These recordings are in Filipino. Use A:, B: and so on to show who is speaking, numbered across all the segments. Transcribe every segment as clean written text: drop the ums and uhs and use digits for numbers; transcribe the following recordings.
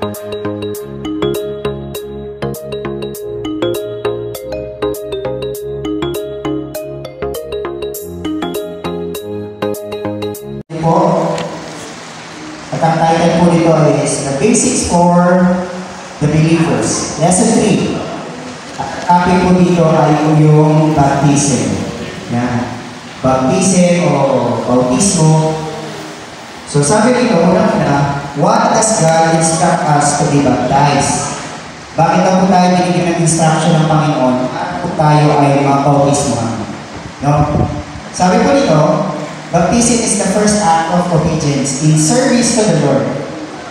A: At ang title po nito is The Basics for the Believers. Lesson 3. At topic po dito ay yung baptism. Yan. Baptism o bautismo. So sabi dito, una-una, what does God instruct us to be baptized? Bakit na po tayo binigyan ng instruction ng Panginoon at po tayo ay mabautismohan? No? Sabi po dito, baptism is the first act of obedience in service to the Lord.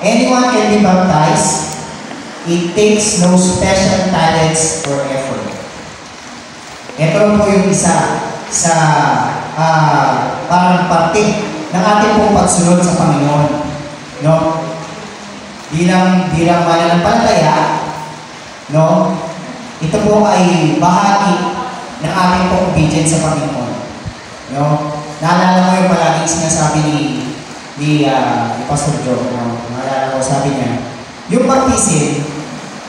A: Anyone can be baptized. It takes no special talents or effort. Ito po yung isa sa parang parte ng ating pong pagsunod sa Panginoon. No? Bilang mananampalataya, no? Ito po ay bahagi ng ating pong obedience sa Panginoon. No? Naalala ko yung palaging sinasabi ni Pastor Joe. No? Naalala ko, sabi niya, yung baptism,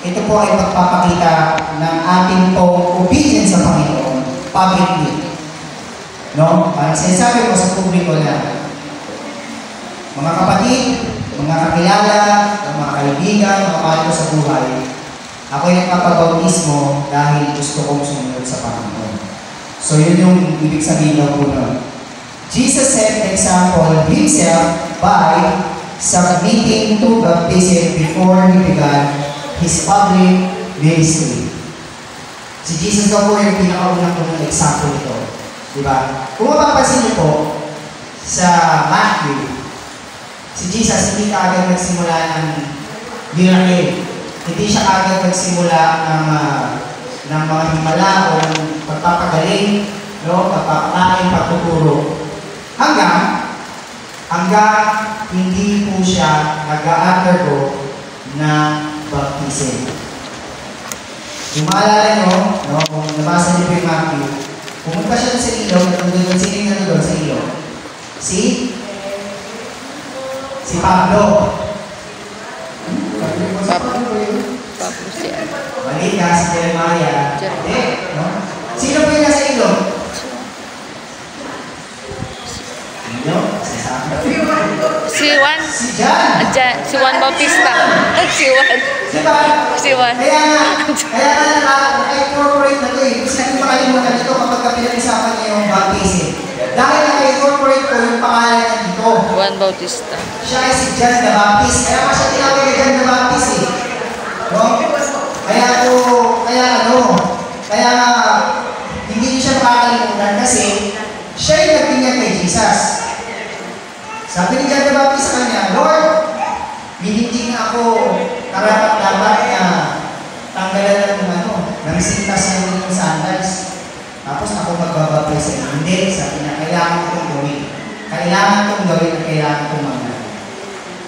A: ito po ay pagpapakita ng ating pong obedience sa Panginoon publicly. No? Parang sinasabi ko sa publiko na, mga kapatid, mga kakilala, mga kaibigan, mga kapatid ko sa buhay, ako ay nagpapabautismo dahil gusto kong sumunod sa Panginoon. So yun yung ibig sabihin ng puno. Jesus set example himself by submitting to baptism before he began his public ministry. Si Jesus daw po yung pinakaunang po ng example ito. Diba? Kung mapapansin niyo po sa Matthew, si Jesus hindi kaagad nagsimula ng miracle. Hindi siya kaagad nagsimula ng mga himala o pagpapagaling, no? Pagpapakain, pagtuturo. Hanggang hindi po siya nag-undergo na baptism. Kung maalala nyo, no, kung nabasa niyo po yung Matthew, pumunta siya sa ilog, sino doon sa ilog? Si Pablo.
B: Pablo siya.
A: Malika, si Jeremiah. No? Sino po yung nasa ilog?
B: Si Juan.
A: Si John.
B: Si Juan Bautista. Si Juan.
A: Diba?
B: Si Juan.
A: Kaya na-incorporate na ito eh. Kasi natin makalimutan ito kapag pinag-isapan niya yung baptism. Dahil na-incorporate ko yung pangalan niya dito.
B: Juan Bautista.
A: Siya ay si John the Baptist. Kaya pa siya tinawag kay John the Baptist eh. No? Kaya hindi niyo siya makakalimutan kasi siya ay nagbinyag kay Jesus. Sabi ni John the Baptist sa kanya, Lord, hindi na ako karapat-dapat na tanggalan ng sintas ng sandals. Tapos ako magbabaptize. Hindi, sabi niya, kailangan kong gawin. Kailangan kong gawin at kailangan kong mangyari.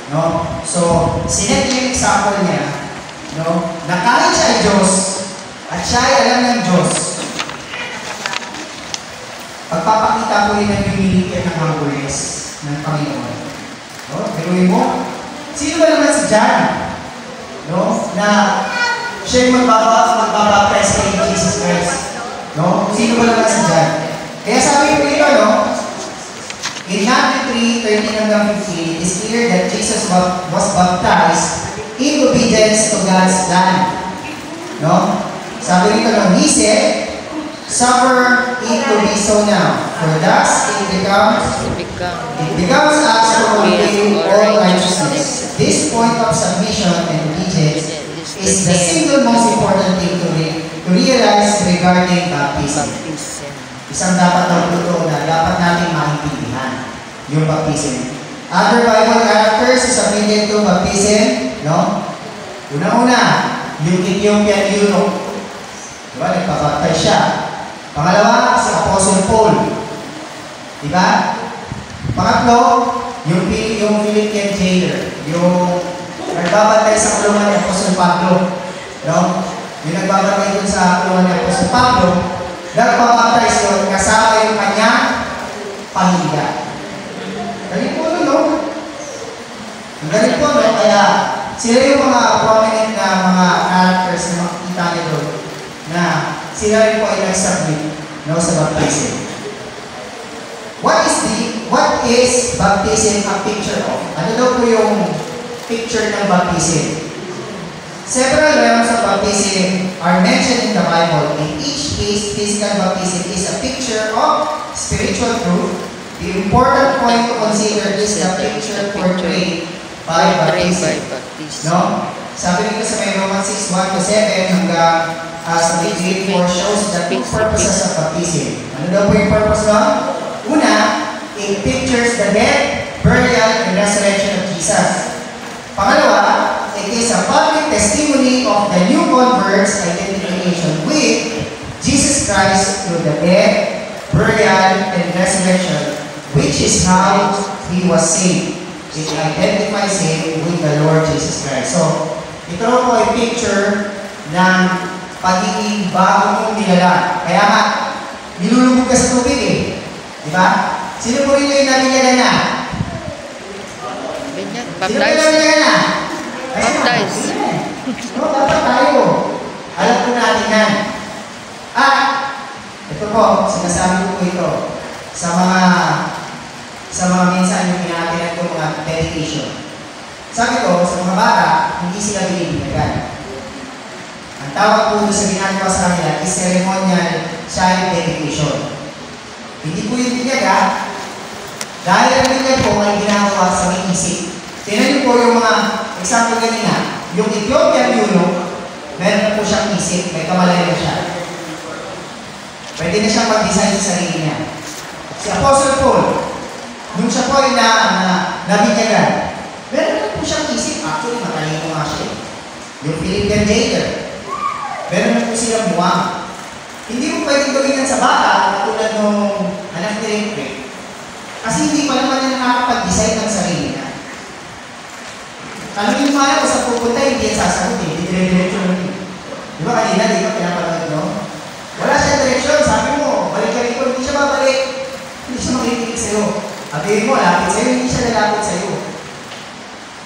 A: No? So, sinet yung example niya, no? Na kahit siya ay Diyos, at siya ay alam ng Diyos, pagpapakita ko rin ang humility at ang humbleness ng Panginoon. No? Pero mo, sino ba naman si John? No? Na siya yung magbabaptize kay Jesus Christ. No? Sino ba naman si John? Kaya sabi ko dito, no? In Matthew 3:13-15, it is clear that Jesus was baptized in obedience to God's plan. No? Sabi dito, no? He said, suffer it to be so now, for thus it becomes us to obey all righteousness. This point of submission and obedience is the single most important thing to realize regarding baptism. Isang dapat na puto na dapat natin maintindihan yung baptism. Other Bible characters is submitted to baptism, no? Una-una, yung Ethiopian eunuch. Diba? Nagpapatay siya. Pangalawa, si Apostle Paul. Diba? Pangatlo, yung Philippian jailer. Yung nagbabantay sa kulungan ni Apostle Pablo. No? Yung nagbabantay dun sa kulungan ni Apostle Pablo, nagpapatay yun kasama yung kanyang pahiga. Galing po, no? Galing po, no? Kaya sila yung mga prominent na mga characters na makikita niyo doon na sila rin po ay nag-submit, no, sa baptism. What is baptism a picture of? Ano daw po yung picture ng baptism? Several realms of baptism are mentioned in the Bible. In each case, physical baptism is a picture of spiritual truth. The important point to consider is the picture portrayed by baptism. No? Sabi nito sa may Romans 6:1-7 hanggang sa 8:4 shows the two purposes of baptism. Ano daw po yung purpose nun? Una, it pictures the death, burial, and resurrection of Jesus. Pangalawa, it is a public testimony of the new convert's identification with Jesus Christ through the death, burial, and resurrection, which is how he was saved. It identifies him with the Lord Jesus Christ. So, ito po ay picture ng pagiging bagong nilalang. Kaya nga, nilulubog ka sa tubig eh. Di ba? Sino po rin yung nabinyagan na? Sino po yung nabinyagan na?
B: Baptize.
A: No, dapat tayo. Alam po natin yan. Ito po, sinasabi ko po ito sa mga minsan yung pinakatinan ko mga dedication. Sabi ko, sa mga bata, hindi sila binibinyagan. Ang tawag po sa ginagawa sa kanila is ceremonial child dedication. Hindi po yung binyaga, dahil ang binyag po ay ginagawa sa may isip. Tingnan niyo po yung mga example kanina. Yung Ethiopian eunuch, meron na po siyang isip, may kamalayan siya. Pwede na siyang mag-design sa sarili niya. Si Apostle Paul, nung siya po ay nabinyagan, meron na po siyang isip. Actually, matalino nga siya. Yung Philippian jailer, meron na po silang muwang. Hindi mo pwedeng gawin yan sa bata, katulad nung anak ni Renfre. Kasi hindi pa naman niya nakakapag-design ng sarili niya. Tanungin mo ayaw, sa pupunta, hindi yan sasagot eh. Hindi dire-direction lang eh. Di ba kanina, di ba pinapanood, no? Wala siyang direksyon. Sabi mo, balik ka rito, hindi siya babalik. Hindi siya makikinig sa'yo. Sabihin mo, lapit sa'yo, hindi siya lalapit sa'yo.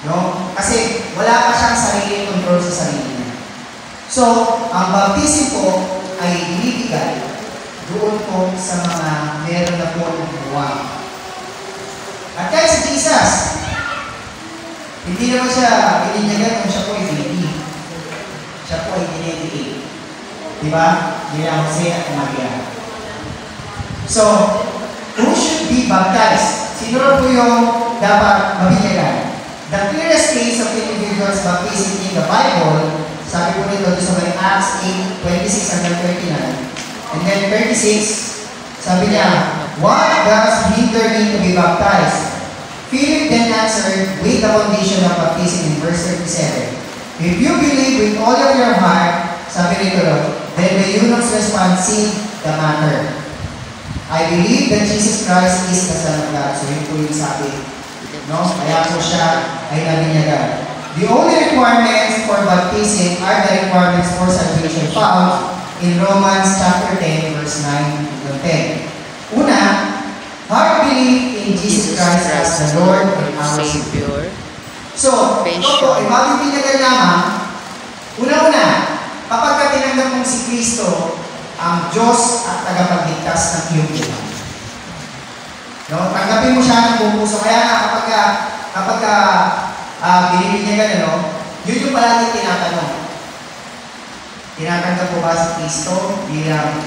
A: No? Kasi wala pa siyang sarili control sa sarili niya. So, ang baptism po ay binibigay doon po sa mga meron na po ng buwang. At kahit si Jesus, hindi naman siya bininyagan kung siya po ay baby. Siya po ay dinedicate. Diba? Nila Jose at Maria. So, who should be baptized? Sino po yung dapat mabinyagan? The clearest case of individuals baptism in the Bible, sabi po nito sa may Acts 8:26-39. And then 36, sabi niya, what does hinder me to be baptized? Philip then answered with the condition of baptism in verse 37. If you believe with all of your heart, sabi nito, then the eunuch's response sealed the matter. I believe that Jesus Christ is the Son of God. So yun po yung sabi. No? Kaya po siya ay nabinyagan. The only requirements for baptism are the requirements for salvation found in Romans chapter 10, verse 9-10. Una, heart belief in Jesus Christ as the Lord and our Savior. So, ito po, ay mabibinyagan lamang, una-una, kapag ka tinanggap mong si Kristo, ang Diyos at tagapagligtas ng iyong buhay. No? Tanggapin mo siya ng buong puso. Kaya nga, kapag binibinyagan, yun yung palagi tinatanong. Tinatanggap mo ba si Kristo bilang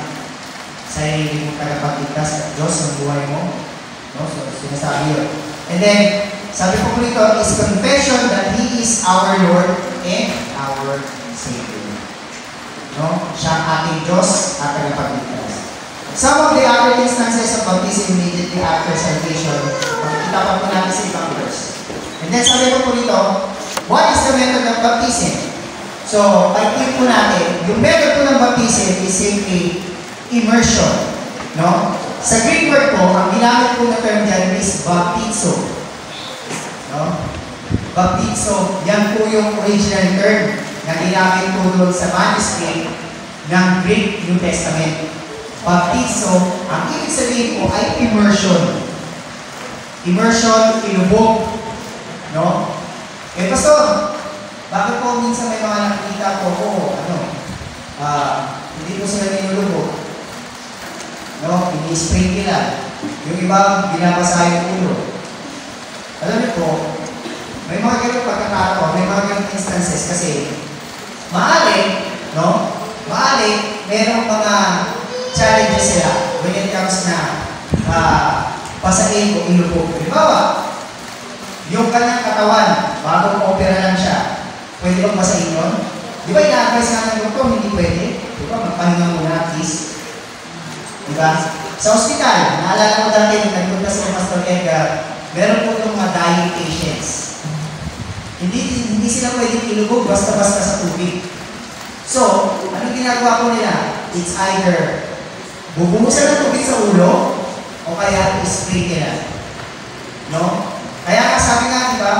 A: sarili mong tagapagligtas at Diyos ng buhay mo? No? So, sinasabi yun. And then, sabi po nito, is confession that He is our Lord and our Savior. No? Siya ang ating Diyos at tagapagligtas. Some of the other instances of baptism immediately after salvation, makikita pa po natin sa ibang verse. And then sabi po nito, what is the method of baptism? So, pag-click po natin, yung method po ng baptism is simply immersion. No? Sa Greek word po, ang ginamit po na term dyan is baptizo. No? Baptizo, yan po yung original term na ginamit po doon sa manuscript ng Greek New Testament. Baptizo, ang ibig sabihin po ay immersion. Immersion, ilubog. No? Eh, pastor, Bakit po minsan may mga nakikita po, hindi po sila nilulubog. No? Ini-sprinkle lang. Yung iba, binabasa yung ulo. Alam niyo po, may mga ganong pagkakataon, may mga ganong instances kasi maaaring, no? Maaaring, merong mga challenges sila when it comes na pasain o ilubog. Halimbawa, yung kanyang katawan, bagong opera lang siya, pwede bang pasain yun? Di ba ina-advise nga ng doktor, hindi pwede? Di ba, magpahinga muna, please? Di ba? Sa ospital, naalala ko dati, nung nagpunta si Pastor Edgar, meron po itong mga dying patients. Hindi sila pwedeng ilubog basta-basta sa tubig. So, anong ginagawa po nila? It's either bubumusan ng tubig sa ulo o kaya i-sprinkle lang. No? Kaya nga sabi nga, di ba?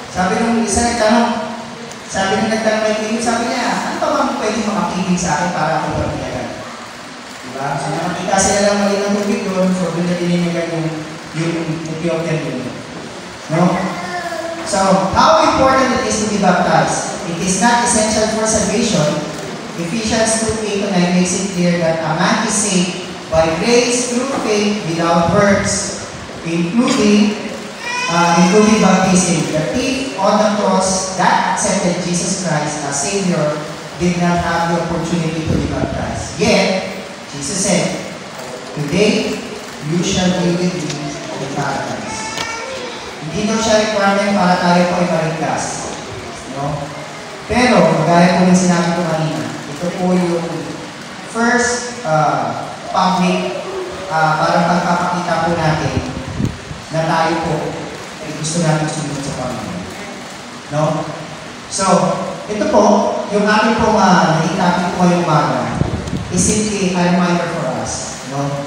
A: Sabi nung isa nagtanong kay Kilig, sabi niya, ano pa bang pwede makakibig sa akin para ako pagbiyagan? Di ba? So, nakakita sila lang mali ng tubig doon, so doon na dininigan yung Ethiopian doon. No? So, how important it is to be baptized? It is not essential for salvation. Ephesians 2:8-9 makes it clear that a man is saved by grace through faith without works, including baptism. The thief on the cross that accepted Jesus Christ as Savior did not have the opportunity to be baptized. Yet, Jesus said, "Today you shall be with me in paradise." Hindi daw siya requirement para tayo po ay maligtas. No? Pero, magaya po ng sinabi ko kanina, ito po yung first public para pagpapakita po natin na tayo po ay gusto natin sumunod sa Panginoon. No? So, ito po, yung aking po naitapit po ngayong umaga is simply a reminder for us, no?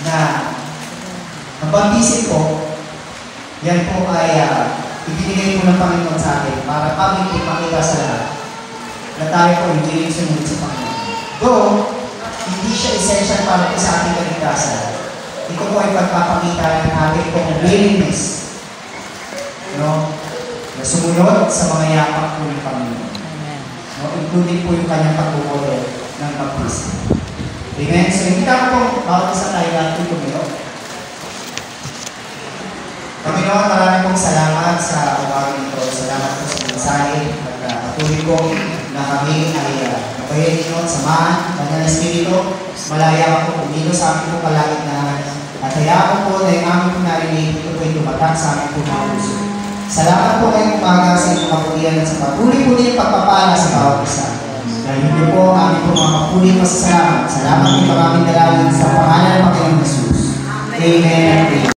A: Na ang baptism po, yan po ay ibinigay po ng Panginoon sa atin para public ipakita sa lahat na tayo po ay willing sumunod sa Panginoon. Though, hindi siya essential para po sa ating kaligtasan. Ito po ay pagpapakita ng ating pong willingness, no? Na sumunod sa mga yapak po ng Panginoon. No? Including po yung kanyang pagbuboto ng baptism. Amen? So, hindi ka po bawat isa tayo natin tumiro. Panginoon, marami pong salamat sa umagang ito. Salamat po sa mensahe at patuloy po na kami ay nabayan ninyo, samahan, Banal na Espiritu, malaya po pumilo sa amin po kalagitnaan. At hayaan po na yung amin po narinig, ito po yung tumatak sa amin po mga puso. Salamat po kayong umaga sa inyong kaputihan at sa patuloy po din pagpapala sa bawat isa. Dahil hindi po amin po mga kapuli pasasalamat. Salamat din ang aming dalangin sa pangalan ng Panginoon Jesus. Amen.